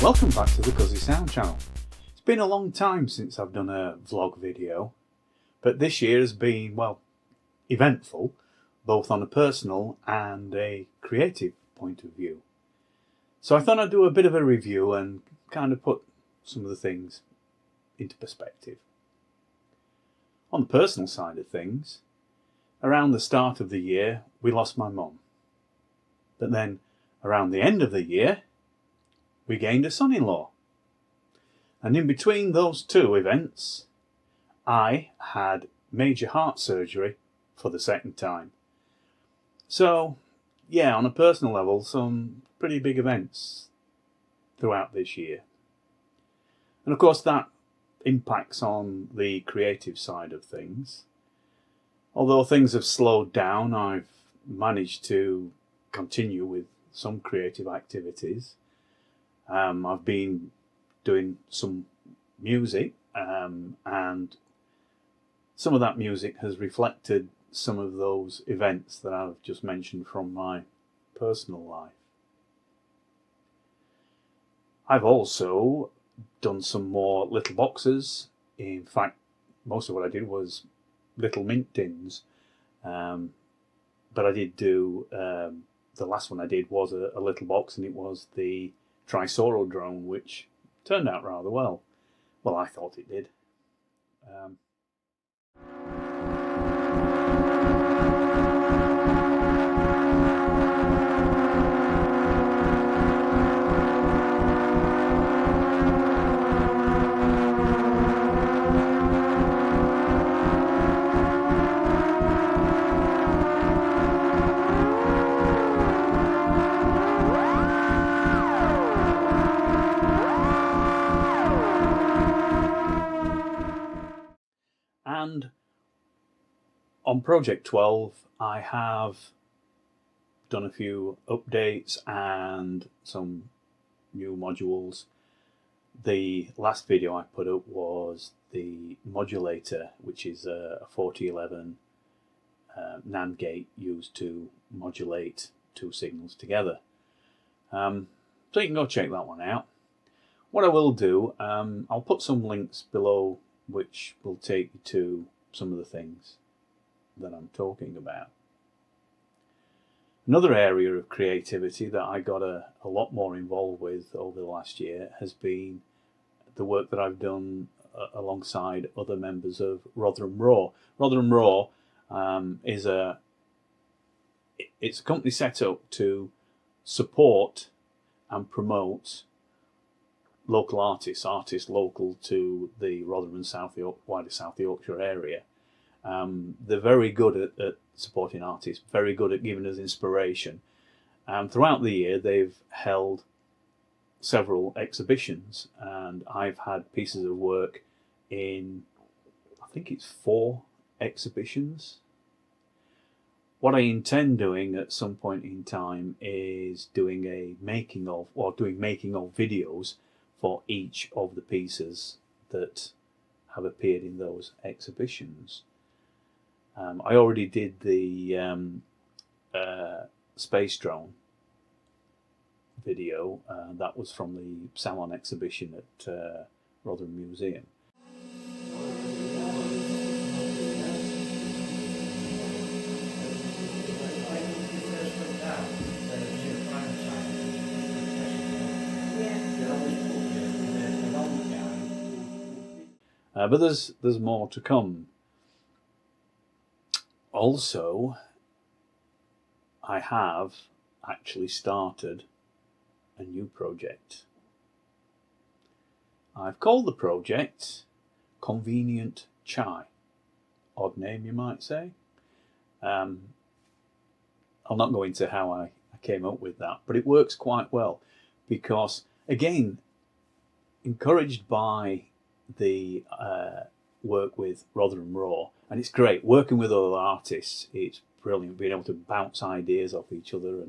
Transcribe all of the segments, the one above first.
Welcome back to the CuSi Sound channel. It's been a long time since I've done a vlog video, but this year has been, well, eventful, both on a personal and a creative point of view. So I thought I'd do a bit of a review and kind of put some of the things into perspective. On the personal side of things, around the start of the year, we lost my mum. But then, around the end of the year, we gained a son-in-law. And in between those two events, I had major heart surgery for the second time. So, yeah, on a personal level, some pretty big events throughout this year. And of course that impacts on the creative side of things. Although things have slowed down, I've managed to continue with some creative activities. I've been doing some music, and some of that music has reflected some of those events that I've just mentioned from my personal life. I've also done some more little boxes. In fact, most of what I did was little mint tins, but I did do, the last one I did was a little box, and it was the Trisoro drone, which turned out rather well. Well, I thought it did. And on Project 12, I have done a few updates and some new modules. The last video I put up was the modulator, which is a 4011 NAND gate used to modulate two signals together. So you can go check that one out. What I will do, I'll put some links below which will take you to some of the things that I'm talking about. Another area of creativity that I got a lot more involved with over the last year has been the work that I've done alongside other members of Rotherham Raw. Rotherham Raw is a company set up to support and promote local artists local to the Rotherham and wider South Yorkshire area. They're very good at supporting artists, very good at giving us inspiration. Throughout the year, they've held several exhibitions, and I've had pieces of work in, I think it's 4 exhibitions. What I intend doing at some point in time is doing making of videos for each of the pieces that have appeared in those exhibitions. I already did the space drone video. That was from the Salon exhibition at Rotherham Museum. But there's more to come. Also, I have actually started a new project. I've called the project Convenient Chai. Odd name, you might say. I'll not go into how I came up with that, but it works quite well because, again, encouraged by the work with Rotherham Raw, and it's great working with other artists. It's brilliant being able to bounce ideas off each other,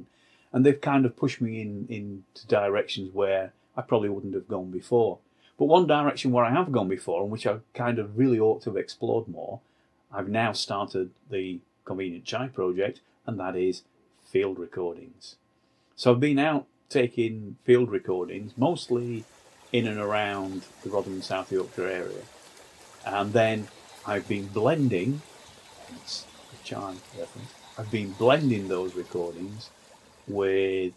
and they've kind of pushed me into directions where I probably wouldn't have gone before. But one direction where I have gone before, and which I kind of really ought to have explored more, I've now started the Convenient Chai project, and that is field recordings. So I've been out taking field recordings, mostly in and around the Rotherham and South Yorkshire area. And then I've been blending, hence the chime reference, I've been blending those recordings with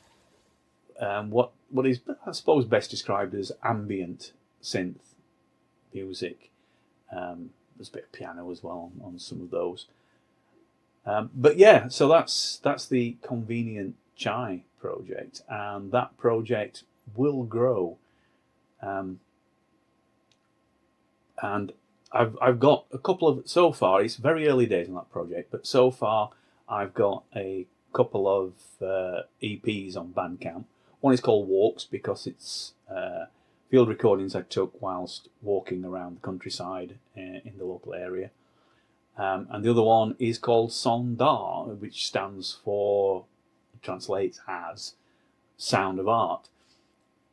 what is, I suppose, best described as ambient synth music. There's a bit of piano as well on some of those. But yeah, so that's the Convenient Chai project, and that project will grow. And I've got a couple of, so far, it's very early days on that project, but so far I've got a couple of EPs on Bandcamp. One is called Walks, because it's field recordings I took whilst walking around the countryside in the local area. And the other one is called Son d'Art, which translates as Sound of Art.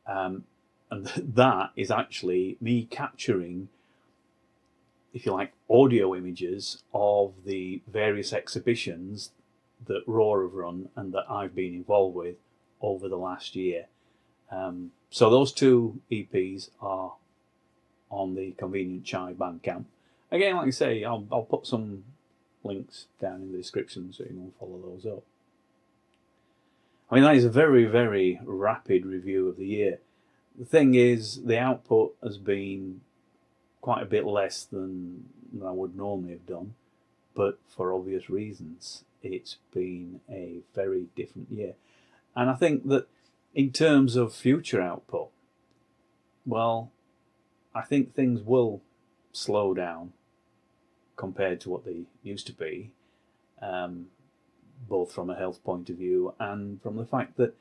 And that is actually me capturing, if you like, audio images of the various exhibitions that Raw have run and that I've been involved with over the last year. So those two EPs are on the Convenient Chai Bandcamp. Again, like I say, I'll put some links down in the description so you can follow those up. I mean, that is a very, very rapid review of the year. The thing is, the output has been quite a bit less than I would normally have done, but for obvious reasons. It's been a very different year. And I think that in terms of future output, well, I think things will slow down compared to what they used to be, both from a health point of view and from the fact that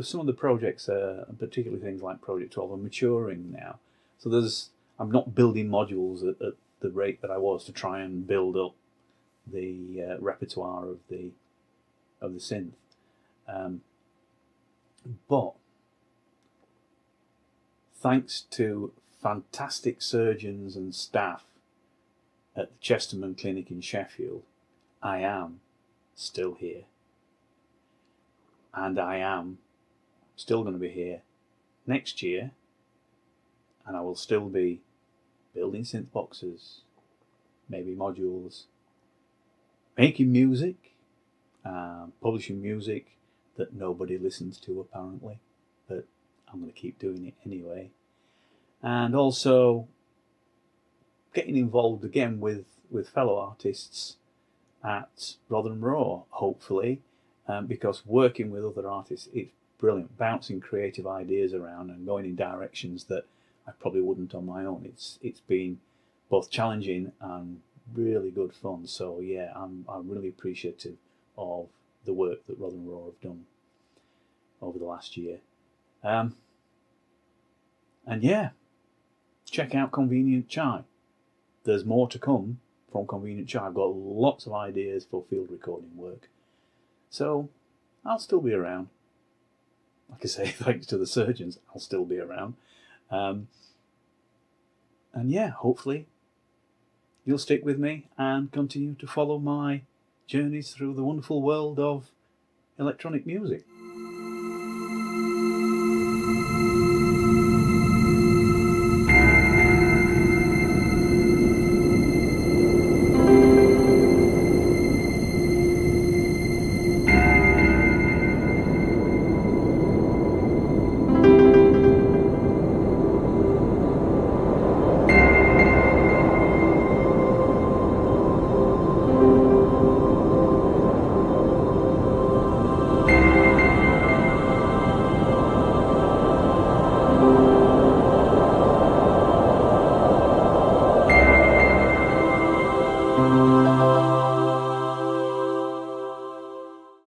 some of the projects, particularly things like Project 12, are maturing now. So I'm not building modules at the rate that I was to try and build up the repertoire of the synth. But thanks to fantastic surgeons and staff at the Chesterman Clinic in Sheffield, I am still here. And I am still going to be here next year, and I will still be building synth boxes, maybe modules, making music, publishing music that nobody listens to apparently, but I'm going to keep doing it anyway. And also getting involved again with fellow artists at Rotherham Raw, hopefully, because working with other artists, it's brilliant, bouncing creative ideas around and going in directions that I probably wouldn't on my own. It's been both challenging and really good fun. So yeah, I'm really appreciative of the work that Rotherham Raw have done over the last year. And yeah, check out Convenient Chai. There's more to come from Convenient Chai. I've got lots of ideas for field recording work. So I'll still be around. Like I say, thanks to the surgeons, I'll still be around. And yeah, hopefully you'll stick with me and continue to follow my journeys through the wonderful world of electronic music.